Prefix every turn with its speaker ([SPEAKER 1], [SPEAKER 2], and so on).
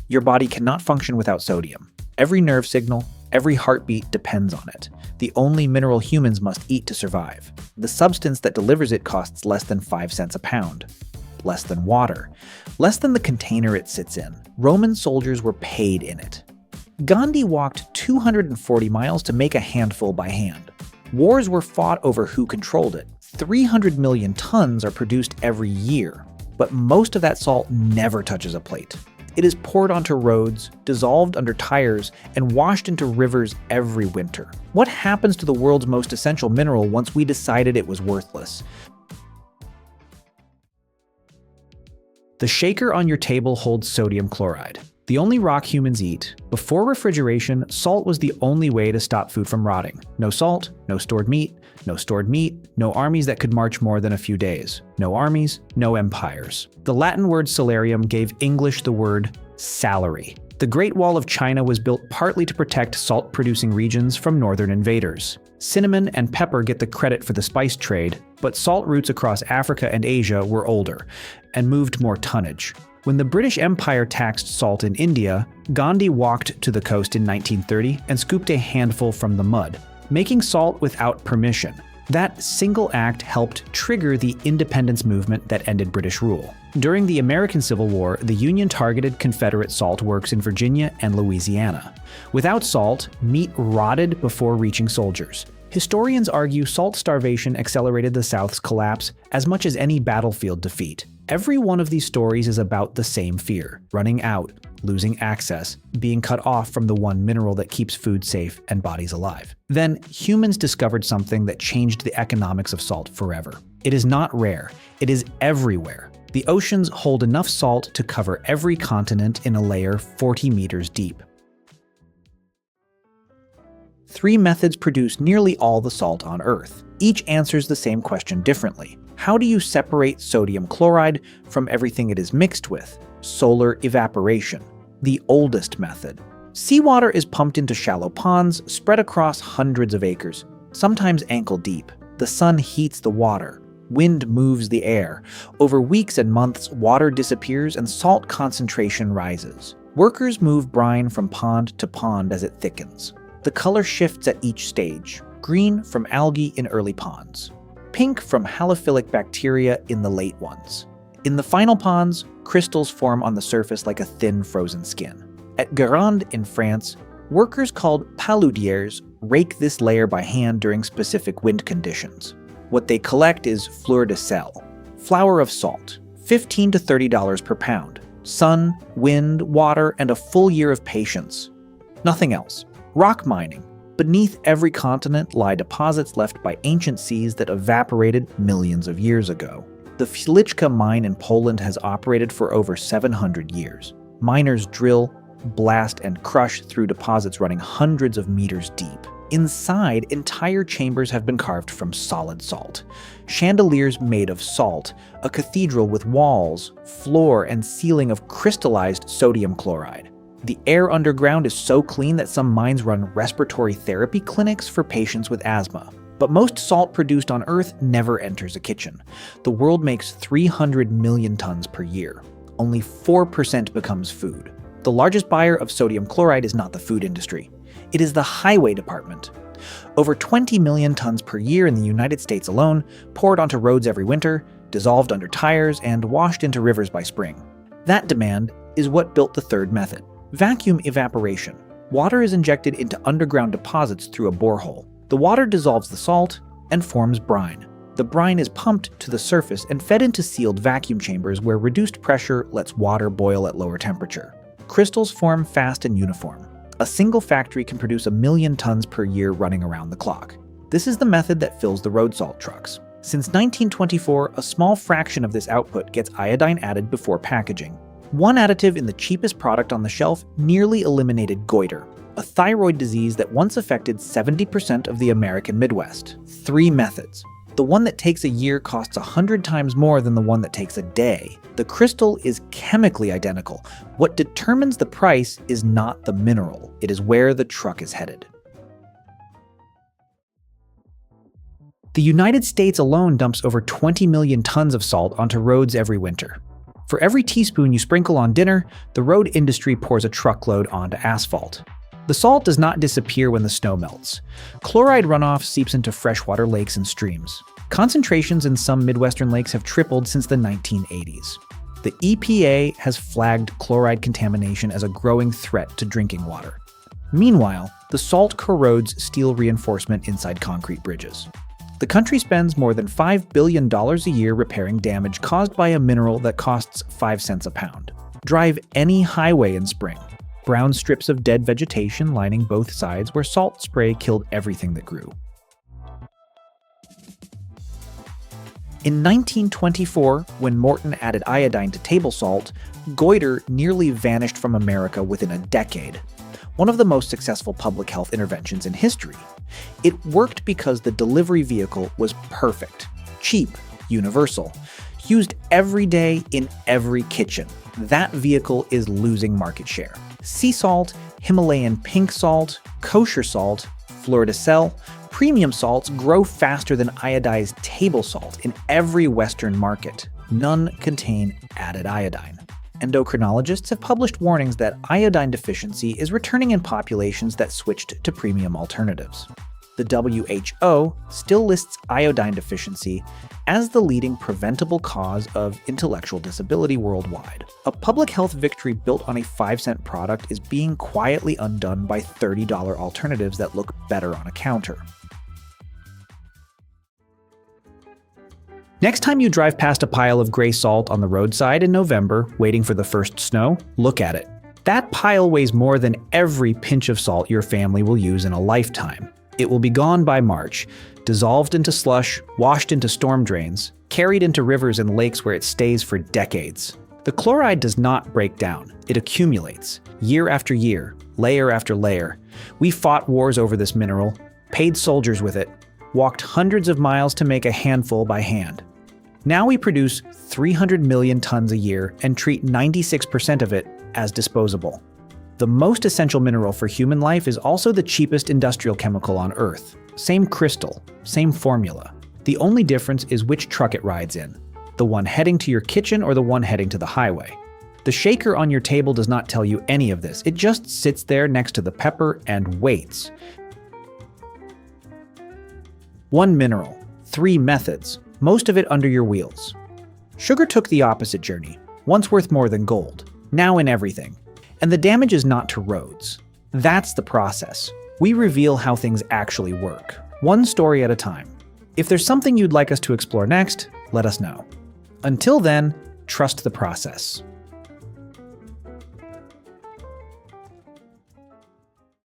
[SPEAKER 1] Your body cannot function without sodium. Every nerve signal, every heartbeat depends on it. The only mineral humans must eat to survive. The substance that delivers it costs less than 5 cents a pound. Less than water. Less than the container it sits in. Roman soldiers were paid in it. Gandhi walked 240 miles to make a handful by hand. Wars were fought over who controlled it. 300 million tons are produced every year, but most of that salt never touches a plate. It is poured onto roads, dissolved under tires, and washed into rivers every winter. What happens to the world's most essential mineral once we decided it was worthless? The shaker on your table holds sodium chloride, the only rock humans eat. Before refrigeration, salt was the only way to stop food from rotting. No salt, no stored meat, no armies that could march more than a few days. No armies, no empires. The Latin word salarium gave English the word salary. The Great Wall of China was built partly to protect salt-producing regions from northern invaders. Cinnamon and pepper get the credit for the spice trade, but salt routes across Africa and Asia were older and moved more tonnage. When the British Empire taxed salt in India, Gandhi walked to the coast in 1930 and scooped a handful from the mud, making salt without permission. That single act helped trigger the independence movement that ended British rule. During the American Civil War, the Union targeted Confederate salt works in Virginia and Louisiana. Without salt, meat rotted before reaching soldiers. Historians argue salt starvation accelerated the South's collapse as much as any battlefield defeat. Every one of these stories is about the same fear: running out, losing access, being cut off from the one mineral that keeps food safe and bodies alive. Then, humans discovered something that changed the economics of salt forever. It is not rare, it is everywhere. The oceans hold enough salt to cover every continent in a layer 40 meters deep. 3 methods produce nearly all the salt on Earth. Each answers the same question differently. How do you separate sodium chloride from everything it is mixed with? Solar evaporation, the oldest method. Seawater is pumped into shallow ponds spread across hundreds of acres, sometimes ankle deep. The sun heats the water. Wind moves the air. Over weeks and months, water disappears and salt concentration rises. Workers move brine from pond to pond as it thickens. The color shifts at each stage: green from algae in early ponds, pink from halophilic bacteria in the late ones. In the final ponds, crystals form on the surface like a thin frozen skin. At Gironde in France, workers called paludiers rake this layer by hand during specific wind conditions. What they collect is fleur de sel, flour of salt, $15 to $30 per pound. Sun, wind, water, and a full year of patience. Nothing else. Rock mining. Beneath every continent lie deposits left by ancient seas that evaporated millions of years ago. The Filichka mine in Poland has operated for over 700 years. Miners drill, blast, and crush through deposits running hundreds of meters deep. Inside, entire chambers have been carved from solid salt. Chandeliers made of salt, a cathedral with walls, floor, and ceiling of crystallized sodium chloride. The air underground is so clean that some mines run respiratory therapy clinics for patients with asthma. But most salt produced on Earth never enters a kitchen. The world makes 300 million tons per year. Only 4% becomes food. The largest buyer of sodium chloride is not the food industry. It is the highway department. Over 20 million tons per year in the United States alone, poured onto roads every winter, dissolved under tires, and washed into rivers by spring. That demand is what built the third method: vacuum evaporation. Water is injected into underground deposits through a borehole. The water dissolves the salt and forms brine. The brine is pumped to the surface and fed into sealed vacuum chambers where reduced pressure lets water boil at lower temperature. Crystals form fast and uniform. A single factory can produce 1 million tons per year running around the clock. This is the method that fills the road salt trucks. Since 1924, a small fraction of this output gets iodine added before packaging. One additive in the cheapest product on the shelf nearly eliminated goiter, a thyroid disease that once affected 70% of the American Midwest. 3 methods. The one that takes a year costs 100 times more than the one that takes a day. The crystal is chemically identical. What determines the price is not the mineral, it is where the truck is headed. The United States alone dumps over 20 million tons of salt onto roads every winter. For every teaspoon you sprinkle on dinner, the road industry pours a truckload onto asphalt. The salt does not disappear when the snow melts. Chloride runoff seeps into freshwater lakes and streams. Concentrations in some Midwestern lakes have tripled since the 1980s. The EPA has flagged chloride contamination as a growing threat to drinking water. Meanwhile, the salt corrodes steel reinforcement inside concrete bridges. The country spends more than $5 billion a year repairing damage caused by a mineral that costs 5 cents a pound. Drive any highway in spring. Brown strips of dead vegetation lining both sides where salt spray killed everything that grew. In 1924, when Morton added iodine to table salt, goiter nearly vanished from America within a decade. One of the most successful public health interventions in history. It worked because the delivery vehicle was perfect, cheap, universal, used every day in every kitchen. That vehicle is losing market share. Sea salt, Himalayan pink salt, kosher salt, fleur de sel, premium salts grow faster than iodized table salt in every Western market. None contain added iodine. Endocrinologists have published warnings that iodine deficiency is returning in populations that switched to premium alternatives. The WHO still lists iodine deficiency as the leading preventable cause of intellectual disability worldwide. A public health victory built on a 5-cent product is being quietly undone by $30 alternatives that look better on a counter. Next time you drive past a pile of gray salt on the roadside in November, waiting for the first snow, look at it. That pile weighs more than every pinch of salt your family will use in a lifetime. It will be gone by March, dissolved into slush, washed into storm drains, carried into rivers and lakes where it stays for decades. The chloride does not break down. It accumulates, year after year, layer after layer. We fought wars over this mineral, paid soldiers with it, walked hundreds of miles to make a handful by hand. Now we produce 300 million tons a year and treat 96% of it as disposable. The most essential mineral for human life is also the cheapest industrial chemical on Earth. Same crystal, same formula. The only difference is which truck it rides in. The one heading to your kitchen or the one heading to the highway. The shaker on your table does not tell you any of this. It just sits there next to the pepper and waits. One mineral, 3 methods, most of it under your wheels. Sugar took the opposite journey, once worth more than gold, now in everything. And the damage is not to roads. That's the process. We reveal how things actually work, one story at a time. If there's something you'd like us to explore next, let us know. Until then, trust the process.